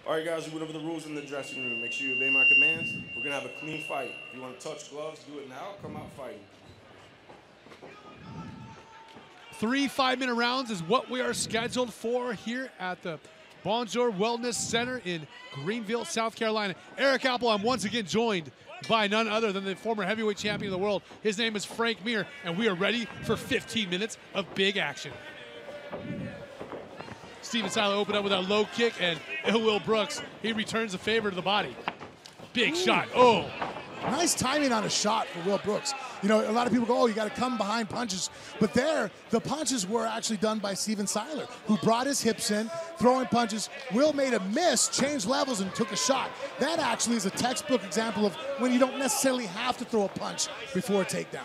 All right, guys, we went over the rules in the dressing room. Make sure you obey my commands. We're going to have a clean fight. If you want to touch gloves, do it now. Come out fighting. 3 5-minute rounds is what we are scheduled for here at the Bonjour Wellness Center in Greenville, South Carolina. Eric Apple, I'm once again joined by none other than the former heavyweight champion of the world. His name is Frank Mir, and we are ready for 15 minutes of big action. Steven Siler opened up with a low kick, and Will Brooks, he returns the favor to the body. Big shot. Oh. Nice timing on a shot for Will Brooks. You know, a lot of people go, oh, you got to come behind punches. But there, the punches were actually done by Steven Siler, who brought his hips in, throwing punches. Will made a miss, changed levels, and took a shot. That actually is a textbook example of when you don't necessarily have to throw a punch before a takedown.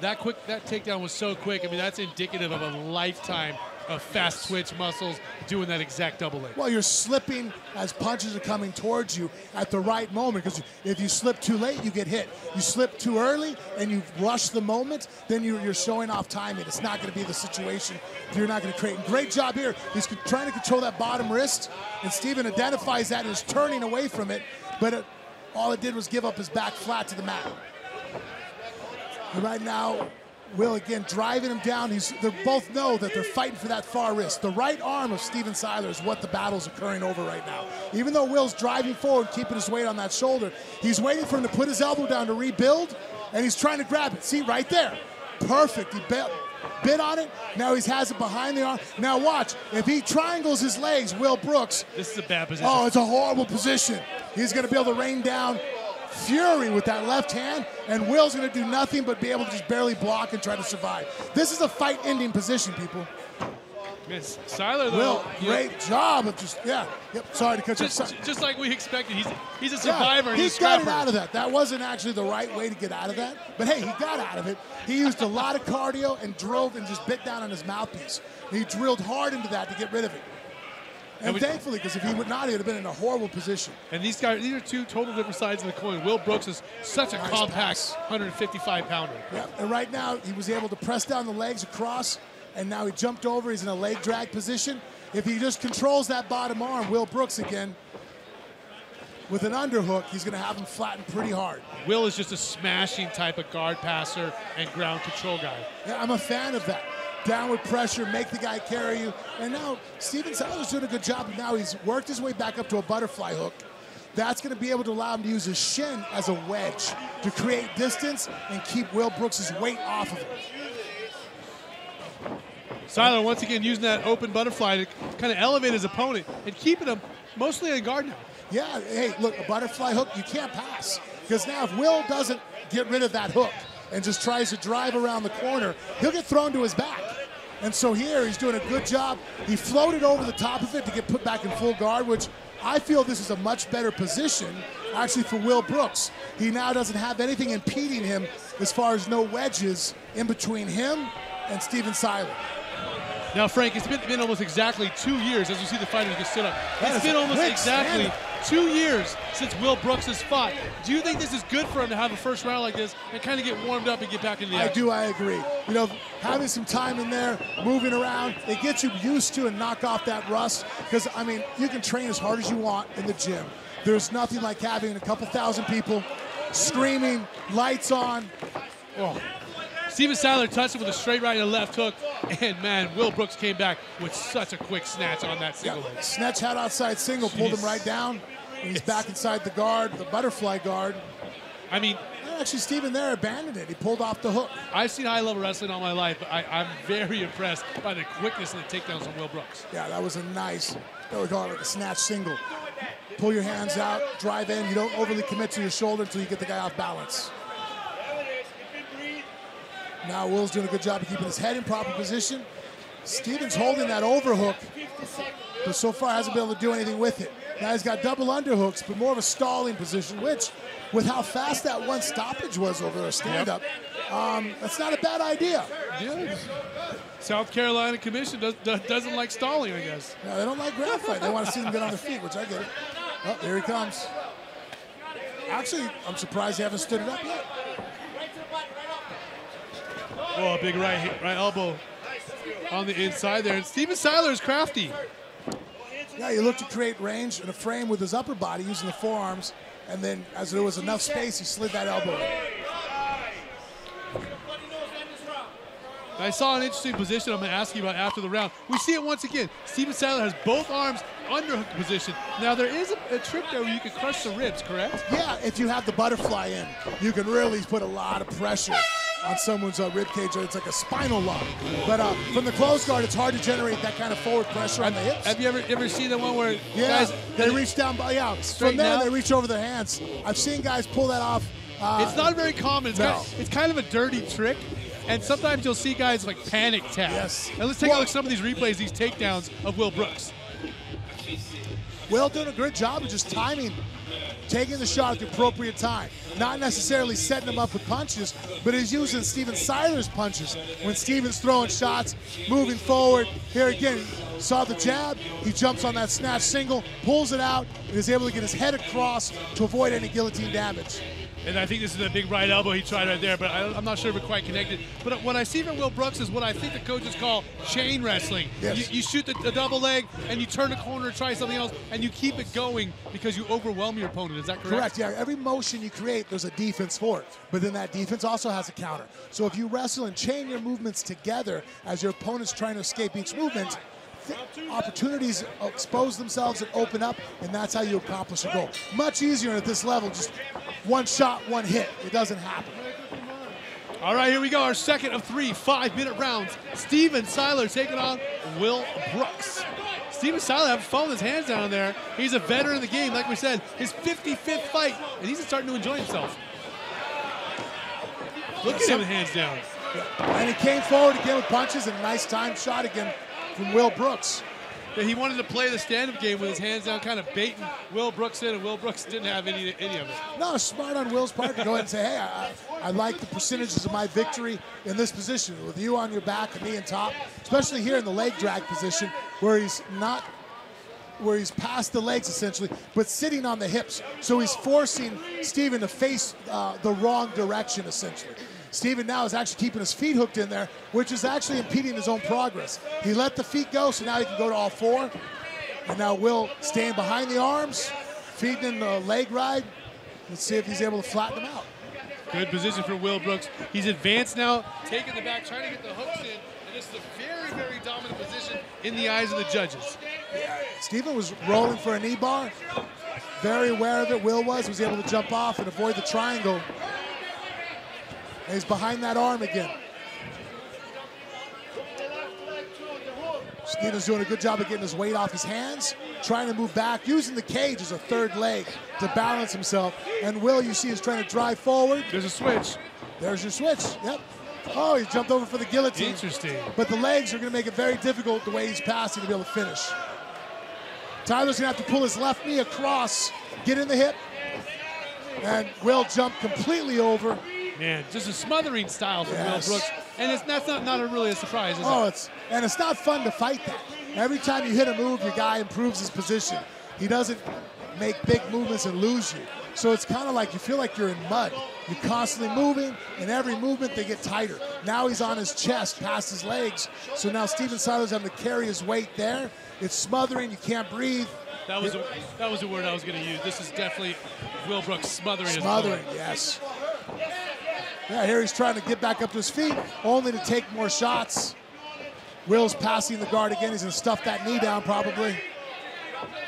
That takedown was so quick. I mean, that's indicative of a lifetime of fast twitch muscles doing that exact double leg. Well, you're slipping as punches are coming towards you at the right moment, because if you slip too late, you get hit. You slip too early and you rush the moment, then you're showing off timing. It's not going to be the situation you're not going to create. And great job here. He's trying to control that bottom wrist, and Steven identifies that and is turning away from it, but all it did was give up his back flat to the mat. And right now, Will again driving him down. They both know that they're fighting for that far wrist. The right arm of Steven Siler is what the battle's occurring over right now. Even though Will's driving forward, keeping his weight on that shoulder, he's waiting for him to put his elbow down to rebuild, and he's trying to grab it. See, right there. Perfect. He bit on it. Now he has it behind the arm. Now watch. If he triangles his legs, Will Brooks. This is a bad position. Oh, it's a horrible position. He's going to be able to rain down fury with that left hand, and Will's going to do nothing but be able to just barely block and try to survive. This is a fight-ending position, people. Miss Siler, though. Will, great job of sorry to cut you off. Just like we expected. He's a survivor. Yeah, he got it out of that. That wasn't actually the right way to get out of that, but hey, he got out of it. He used a lot of cardio and drove and just bit down on his mouthpiece. He drilled hard into that to get rid of it. And thankfully, because if he would not, he would have been in a horrible position. And these are two total different sides of the coin. Will Brooks is such a compact 155-pounder. Yeah, and right now, he was able to press down the legs across, and now he jumped over. He's in a leg drag position. If he just controls that bottom arm, Will Brooks again, with an underhook, he's going to have him flattened pretty hard. Will is just a smashing type of guard passer and ground control guy. Yeah, I'm a fan of that. Downward pressure, make the guy carry you. And now Steven Siler's doing a good job. Now he's worked his way back up to a butterfly hook. That's going to be able to allow him to use his shin as a wedge to create distance and keep Will Brooks' weight off of him. Siler once again using that open butterfly to kind of elevate his opponent and keeping him mostly on guard now. Yeah, hey, look, a butterfly hook, you can't pass. Because now if Will doesn't get rid of that hook and just tries to drive around the corner, he'll get thrown to his back. And so here, he's doing a good job. He floated over the top of it to get put back in full guard, which I feel this is a much better position, actually, for Will Brooks. He now doesn't have anything impeding him as far as no wedges in between him and Steven Siler. Now, Frank, it's been almost exactly 2 years, as you see the fighters get stood up. It's been almost exactly 2 years since Will Brooks has fought. Do you think this is good for him to have a first round like this and kind of get warmed up and get back into the action? I agree. You know, having some time in there, moving around, it gets you used to and knock off that rust. Because, I mean, you can train as hard as you want in the gym. There's nothing like having a couple thousand people screaming, lights on. Oh. Steven Siler touched it with a straight right and a left hook, and man, Will Brooks came back with such a quick snatch on that single leg. Snatch head outside single, pulled him right down, and he's back inside the guard, the butterfly guard. I mean, actually, Steven there abandoned it. He pulled off the hook. I've seen high-level wrestling all my life, but I'm very impressed by the quickness and the takedowns on Will Brooks. Yeah, that was a nice, we call it like a snatch single. Pull your hands out, drive in. You don't overly commit to your shoulder until you get the guy off balance. Now Will's doing a good job of keeping his head in proper position. Steven's holding that overhook, but so far hasn't been able to do anything with it. Now he's got double underhooks, but more of a stalling position, which, with how fast that one stoppage was over a stand-up, that's not a bad idea. Yeah. South Carolina Commission doesn't like stalling, I guess. Yeah, they don't like ground fight. They want to see them get on their feet, which I get it. Oh, here he comes. Actually, I'm surprised they haven't stood it up yet. Oh, a big right elbow on the inside there. And Steven Siler is crafty. Yeah, he looked to create range and a frame with his upper body using the forearms, and then as there was enough space, he slid that elbow in. I saw an interesting position I'm going to ask you about after the round. We see it once again. Steven Siler has both arms underhook position. Now, there is a trick there where you can crush the ribs, correct? Yeah, if you have the butterfly in, you can really put a lot of pressure on someone's rib cage. It's like a spinal lock. But from the closed guard, it's hard to generate that kind of forward pressure on the hips. Have you ever seen the one where yeah, guys... they reach down, from there they reach over their hands. I've seen guys pull that off. It's not very common. It's kind of a dirty trick. And sometimes you'll see guys like panic tap. Yes. And let's take a look at some of these replays, these takedowns of Will Brooks. Will doing a good job of just timing, taking the shot at the appropriate time. Not necessarily setting him up with punches, but he's using Steven Siler's punches. When Steven's throwing shots, moving forward. Here again, saw the jab. He jumps on that snatch single, pulls it out, and is able to get his head across to avoid any guillotine damage. And I think this is a big right elbow he tried right there, but I'm not sure if it quite connected. But what I see from Will Brooks is what I think the coaches call chain wrestling. Yes. You shoot the double leg, and you turn a corner and try something else, and you keep it going because you overwhelm your opponent. Is that correct? Correct, yeah. Every motion you create, there's a defense for it. But then that defense also has a counter. So if you wrestle and chain your movements together as your opponent's trying to escape each movement, opportunities expose themselves and open up, and that's how you accomplish a goal. Much easier at this level, just one shot, one hit. It doesn't happen. All right, here we go. Our second of 3 5-minute rounds. Steven Siler taking on Will Brooks. Steven Siler having fun with his hands down there. He's a veteran of the game, like we said. His 55th fight, and he's starting to enjoy himself. Look at him with hands down. And he came forward again with punches and a nice time shot again from Will Brooks. Yeah, he wanted to play the stand-up game with his hands down, kind of baiting Will Brooks in, and Will Brooks didn't have any of it. No, smart on Will's part to go ahead and say, hey, I like the percentages of my victory in this position, with you on your back and me on top, especially here in the leg drag position, where he's past the legs essentially, but sitting on the hips. So he's forcing Steven to face the wrong direction essentially. Steven now is actually keeping his feet hooked in there, which is actually impeding his own progress. He let the feet go, so now he can go to all four. And now Will staying behind the arms, feeding in the leg ride. Let's see if he's able to flatten him out. Good position for Will Brooks. He's advanced now, taking the back, trying to get the hooks in. And this is a very, very dominant position in the eyes of the judges. Steven was rolling for a knee bar. Very aware of it. Will was able to jump off and avoid the triangle. And he's behind that arm again. Steven's doing a good job of getting his weight off his hands, trying to move back, using the cage as a third leg to balance himself. And Will, you see, is trying to drive forward. There's a switch. There's your switch, yep. Oh, he jumped over for the guillotine. Interesting. But the legs are going to make it very difficult the way he's passing to be able to finish. Tyler's going to have to pull his left knee across, get in the hip, and Will jump completely over. Man, just a smothering style from Will Brooks. And that's not really a surprise, is it? It's not fun to fight that. Every time you hit a move, your guy improves his position. He doesn't make big movements and lose you. So it's kind of like you feel like you're in mud. You're constantly moving, and every movement they get tighter. Now he's on his chest, past his legs. So now Steven Siler's having to carry his weight there. It's smothering, you can't breathe. That was a word I was going to use. This is definitely Will Brooks smothering his Smothering, yes. Yeah, here he's trying to get back up to his feet, only to take more shots. Will's passing the guard again. He's going to stuff that knee down probably.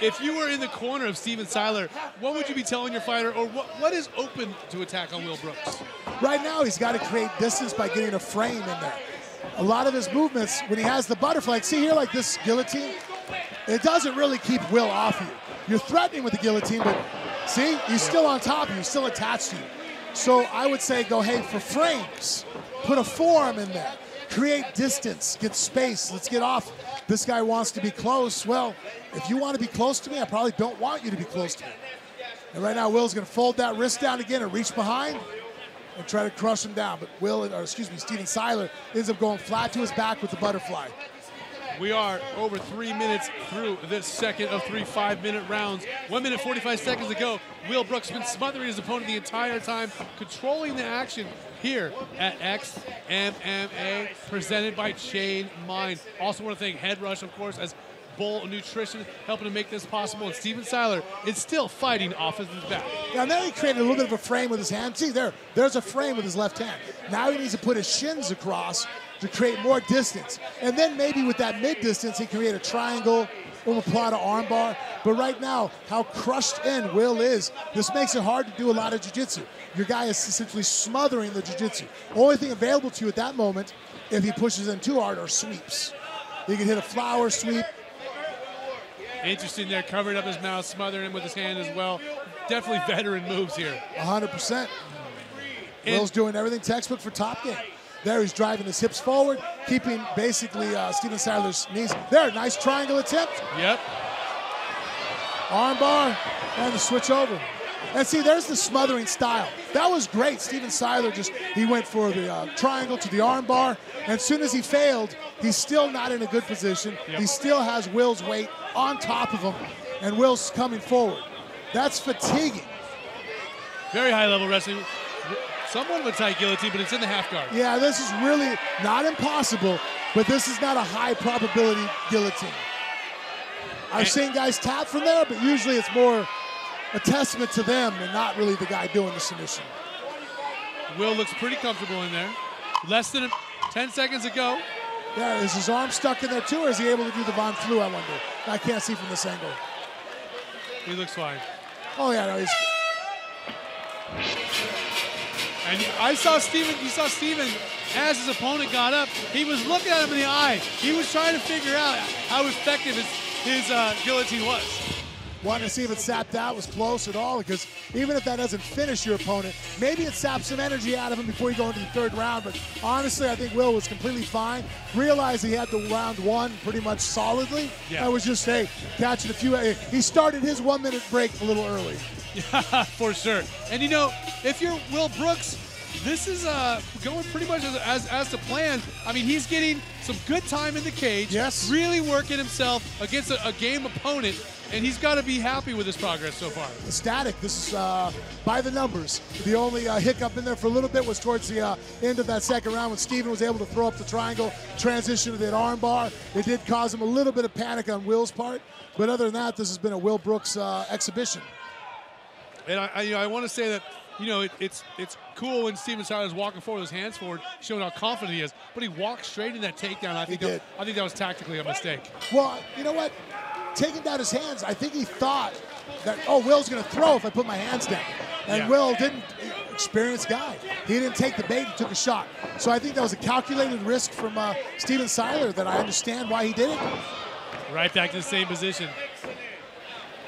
If you were in the corner of Steven Siler, what would you be telling your fighter, or what is open to attack on Will Brooks? Right now, he's got to create distance by getting a frame in there. A lot of his movements, when he has the butterfly, see here like this guillotine, it doesn't really keep Will off you. You're threatening with the guillotine, but see, he's still on top of you, he's still attached to you. So I would say go, hey, for frames, put a forearm in there. Create distance, get space, let's get off. This guy wants to be close. Well, if you want to be close to me, I probably don't want you to be close to me. And right now, Will's going to fold that wrist down again and reach behind and try to crush him down. But Steven Siler ends up going flat to his back with the butterfly. We are over 3 minutes through this second of 3 5-minute rounds. 1 minute 45 seconds to go. Will Brooks has been smothering his opponent the entire time, controlling the action here at XMMA, presented by Chain Mind. Also want to thank Head Rush, of course, as bowl of nutrition, helping to make this possible. And Steven Siler is still fighting off of his back. Now, he created a little bit of a frame with his hand. See, there's a frame with his left hand. Now he needs to put his shins across to create more distance. And then maybe with that mid-distance, he can create a triangle, omoplata armbar. But right now, how crushed in Will is, this makes it hard to do a lot of jiu-jitsu. Your guy is essentially smothering the jiu-jitsu. Only thing available to you at that moment, if he pushes in too hard, are sweeps. He can hit a flower sweep. Interesting there, covering up his mouth, smothering him with his hand as well. Definitely veteran moves here. 100%. Will's doing everything textbook for Top Game. There, he's driving his hips forward, keeping basically Steven Siler's knees. There, nice triangle attempt. Yep. Armbar, and the switch over. And see, there's the smothering style. That was great. Steven Siler he went for the triangle to the armbar. And as soon as he failed, he's still not in a good position. Yep. He still has Will's weight on top of him, and Will's coming forward. That's fatiguing. Very high-level wrestling. Somewhat of a tight guillotine, but it's in the half guard. Yeah, this is really not impossible, but this is not a high probability guillotine. I've seen guys tap from there, but usually it's more a testament to them and not really the guy doing the submission. Will looks pretty comfortable in there. Less than 10 seconds to go. Yeah, is his arm stuck in there too, or is he able to do the Von Flew, I wonder? I can't see from this angle. He looks fine. Oh, yeah, no, he's... And you saw Steven, as his opponent got up, he was looking at him in the eye. He was trying to figure out how effective his guillotine was. Wanting to see if it sapped out, was close at all, because even if that doesn't finish your opponent, maybe it saps some energy out of him before you go into the third round. But honestly, I think Will was completely fine. Realized he had the round won pretty much solidly. Yeah. I was just, catching a few. He started his 1 minute break a little early. Yeah, for sure. And you know, if you're Will Brooks, this is going pretty much as to plan. I mean, he's getting some good time in the cage. Yes. Really working himself against a game opponent, and he's got to be happy with his progress so far. Ecstatic. This is by the numbers. The only hiccup in there for a little bit was towards the end of that second round when Steven was able to throw up the triangle, transition to that arm bar. It did cause him a little bit of panic on Will's part, but other than that, this has been a Will Brooks exhibition. And I want to say that, you know, it's cool when Steven Siler is walking forward with his hands forward, showing how confident he is. But he walked straight in that takedown. I think that was tactically a mistake. Well, you know what? Taking down his hands, I think he thought that, Will's going to throw if I put my hands down. And yeah. Will didn't. Experienced guy. He didn't take the bait. He took a shot. So I think that was a calculated risk from Steven Siler that I understand why he did it. Right back to the same position.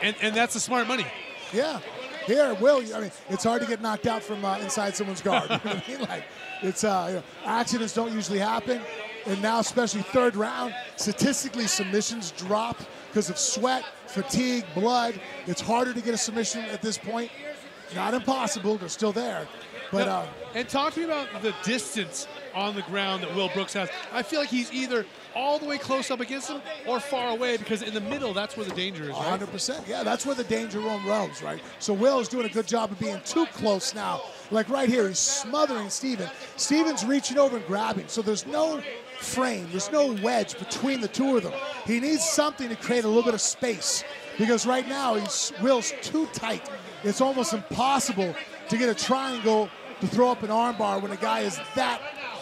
And that's the smart money. Yeah. Here, Will, I mean, it's hard to get knocked out from inside someone's guard. You know what I mean? Like, it's, accidents don't usually happen. And now, especially third round, statistically submissions drop because of sweat, fatigue, blood. It's harder to get a submission at this point. Not impossible, they're still there. But and talk to me about the distance on the ground that Will Brooks has. I feel like he's either all the way close up against him or far away, because in the middle, that's where the danger is, right? 100%. Yeah, that's where the danger room roams, right? So Will is doing a good job of being too close now. Like right here, he's smothering Steven. Steven's reaching over and grabbing. So there's no frame, there's no wedge between the two of them. He needs something to create a little bit of space, because right now Will's too tight. It's almost impossible to get a triangle to throw up an armbar when a guy is that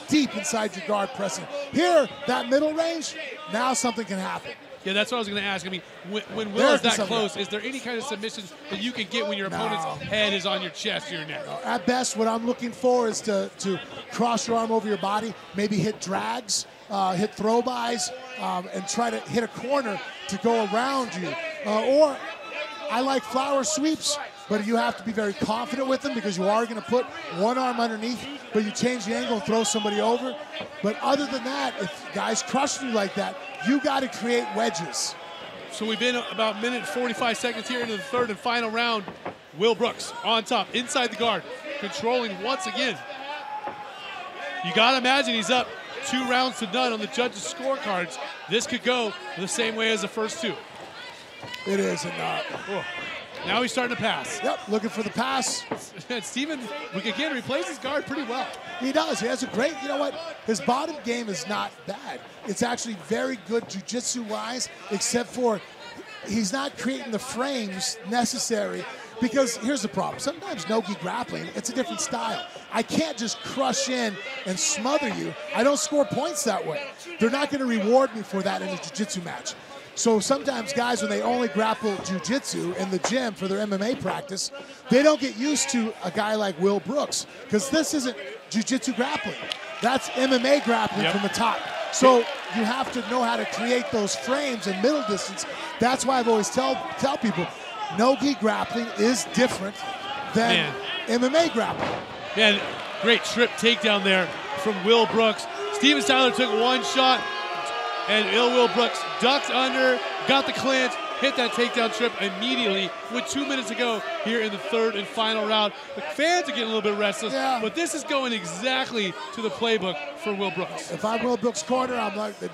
deep inside your guard pressing. Here, that middle range, now something can happen. Yeah, that's what I was going to ask. I mean, when Will is that close, is there any kind of submissions that you can get when your opponent's head is on your chest or your neck? At best, what I'm looking for is to cross your arm over your body, maybe hit drags, hit throw-bys, and try to hit a corner to go around you. Or I like flower sweeps, but you have to be very confident with them, because you are going to put one arm underneath, but you change the angle and throw somebody over. But other than that, if guys crush you like that, you got to create wedges. So we've been about minute 45 seconds here into the third and final round. Will Brooks on top, inside the guard, controlling once again. You got to imagine he's up 2 rounds to none on the judges' scorecards. This could go the same way as the first two. It is, and Now he's starting to pass. Yep, looking for the pass. And Steven, again, replaces his guard pretty well. He does. He has a great, you know what? His bottom game is not bad. It's actually very good jiu-jitsu-wise, except for he's not creating the frames necessary. Because here's the problem. Sometimes no-gi grappling, it's a different style. I can't just crush in and smother you. I don't score points that way. They're not going to reward me for that in a jiu-jitsu match. So sometimes guys, when they only grapple jiu-jitsu in the gym for their MMA practice, they don't get used to a guy like Will Brooks, because this isn't jiu-jitsu grappling. That's MMA grappling from the top. So you have to know how to create those frames in middle distance. That's why I've always tell people, no-gi grappling is different than MMA grappling. Man, great trip takedown there from Will Brooks. Steven Siler took one shot, and Will Brooks ducked under, got the clinch, hit that takedown trip immediately with 2 minutes to go here in the third and final round. The fans are getting a little bit restless, but this is going exactly to the playbook for Will Brooks. If I'm Will Brooks' corner, I'm like, we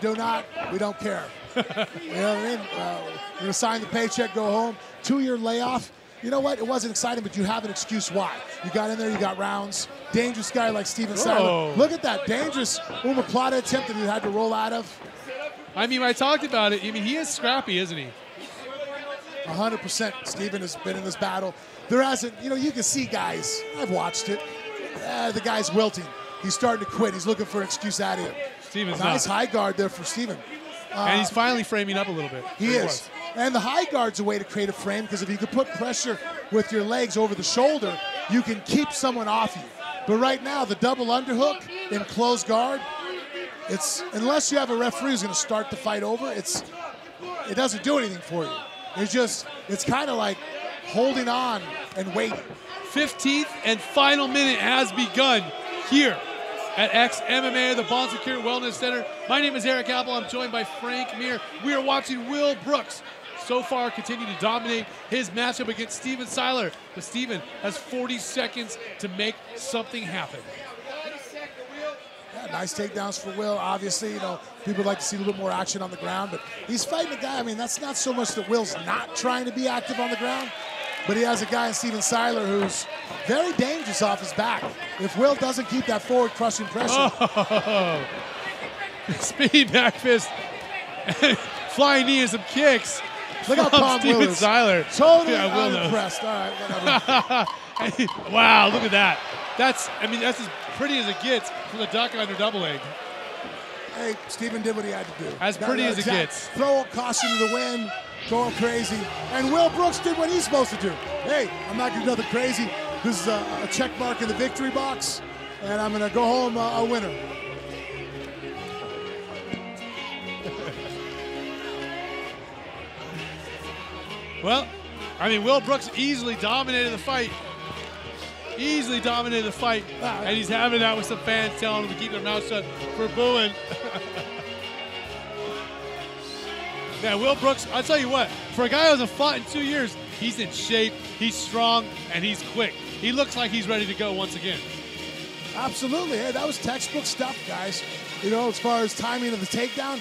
don't care. You know what I mean? We're going to sign the paycheck, go home. 2-year layoff. You know what? It wasn't exciting, but you have an excuse why. You got in there, you got rounds. Dangerous guy like Steven Siler. Look at that dangerous omoplata attempt that he had to roll out of. I mean, I talked about it. I mean, he is scrappy, isn't he? 100%. Steven has been in this battle. There hasn't, you can see guys. I've watched it. The guy's wilting. He's starting to quit. He's looking for an excuse out of here. Steven's nice high guard there for Steven. And he's finally framing up a little bit. He is. And the high guard's a way to create a frame, because if you can put pressure with your legs over the shoulder, you can keep someone off you. But right now, the double underhook in closed guard, unless you have a referee who's going to start the fight over, it doesn't do anything for you. It's kind of like holding on and waiting. 15th and final minute has begun here at X-MMA, the Bon Secure Wellness Center. My name is Eric Apple. I'm joined by Frank Mir. We are watching Will Brooks so far continue to dominate his matchup against Steven Siler. But Steven has 40 seconds to make something happen. Yeah, nice takedowns for Will. Obviously, people like to see a little bit more action on the ground, but he's fighting a guy. I mean, that's not so much that Will's not trying to be active on the ground, but he has a guy in Steven Siler who's very dangerous off his back. If Will doesn't keep that forward crushing pressure. Spinning back fist, flying knee and some kicks. Look how calm Will is. Siler. Totally unimpressed. All right, whatever. Wow, look at that. That's as pretty as it gets from the duck under double leg. Hey, Steven did what he had to do. As pretty as it gets. Throw a caution to the wind, going crazy. And Will Brooks did what he's supposed to do. Hey, I'm not going to do nothing crazy. This is a check mark in the victory box, and I'm going to go home a winner. Well, I mean, Will Brooks easily dominated the fight. And he's having that with some fans telling him to keep their mouth shut for booing. Yeah, Will Brooks, I'll tell you what, for a guy who hasn't fought in 2 years, he's in shape, he's strong, and he's quick. He looks like he's ready to go once again. Absolutely. Hey, that was textbook stuff, guys. As far as timing of the takedown,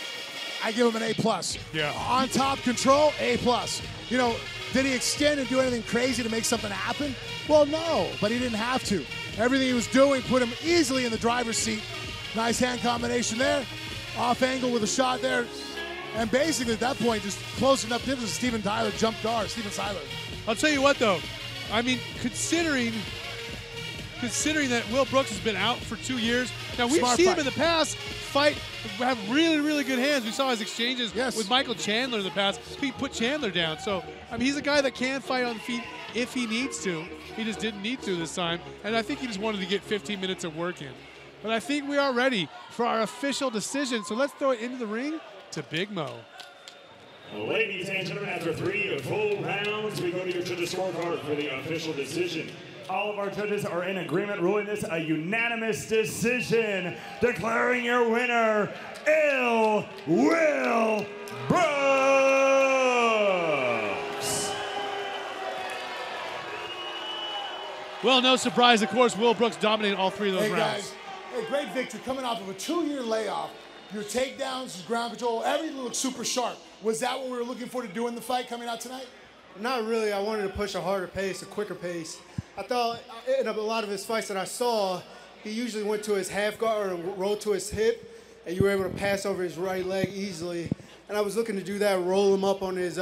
I give him an A+. Yeah. On top control, A+. Did he extend and do anything crazy to make something happen? Well, no, but he didn't have to. Everything he was doing put him easily in the driver's seat. Nice hand combination there. Off angle with a shot there. And basically at that point, just close enough distance. Steven Siler jumped guard. Steven Siler. I'll tell you what, though. I mean, considering that Will Brooks has been out for 2 years. Now, we've seen him in the past have really, really good hands. We saw his exchanges with Michael Chandler in the past. He put Chandler down. So, I mean, he's a guy that can fight on the feet if he needs to. He just didn't need to this time. And I think he just wanted to get 15 minutes of work in. But I think we are ready for our official decision. So let's throw it into the ring to Big Mo. Ladies and gentlemen, after 3 full rounds, we go to your judges' scorecard for the official decision. All of our judges are in agreement, ruling this a unanimous decision, declaring your winner, Will Brooks. Well, no surprise, of course, Will Brooks dominated all 3 of those rounds. Guys, great victory coming off of a 2-year layoff. Your takedowns, your ground control, everything looks super sharp. Was that what we were looking for to do in the fight coming out tonight? Not really. I wanted to push a harder pace, a quicker pace. I thought in a lot of his fights that I saw, he usually went to his half guard or rolled to his hip, and you were able to pass over his right leg easily. And I was looking to do that, roll him up on his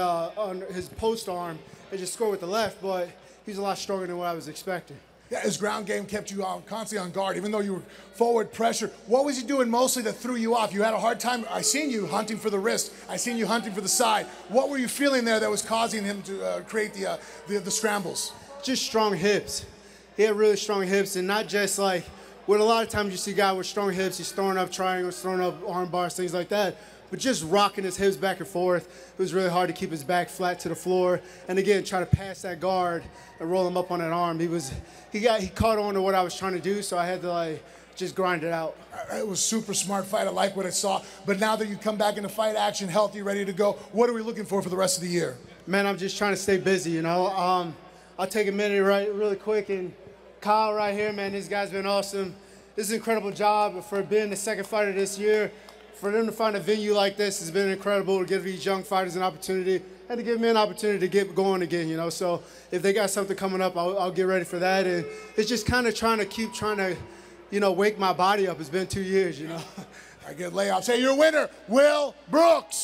post arm and just score with the left, but he's a lot stronger than what I was expecting. Yeah, his ground game kept you constantly on guard, even though you were forward pressure. What was he doing mostly that threw you off? You had a hard time. I seen you hunting for the wrist. I seen you hunting for the side. What were you feeling there that was causing him to create the scrambles? Just strong hips. He had really strong hips, and not just like what a lot of times you see guys with strong hips. He's throwing up triangles, throwing up arm bars, things like that. But just rocking his hips back and forth. It was really hard to keep his back flat to the floor. And again, try to pass that guard and roll him up on that arm. He caught on to what I was trying to do, so I had to like just grind it out. It was super smart fight. I like what I saw. But now that you come back into fight action, healthy, ready to go, what are we looking for the rest of the year? Man, I'm just trying to stay busy, you know. I'll take a minute really quick. And Kyle right here, man, this guy's been awesome. This is an incredible job for being the second fighter this year. For them to find a venue like this has been incredible to give these young fighters an opportunity and to give me an opportunity to get going again, you know. So if they got something coming up, I'll get ready for that. And it's just kind of trying to, you know, wake my body up. It's been 2 years, you know. I get layoffs. Hey, your winner, Will Brooks.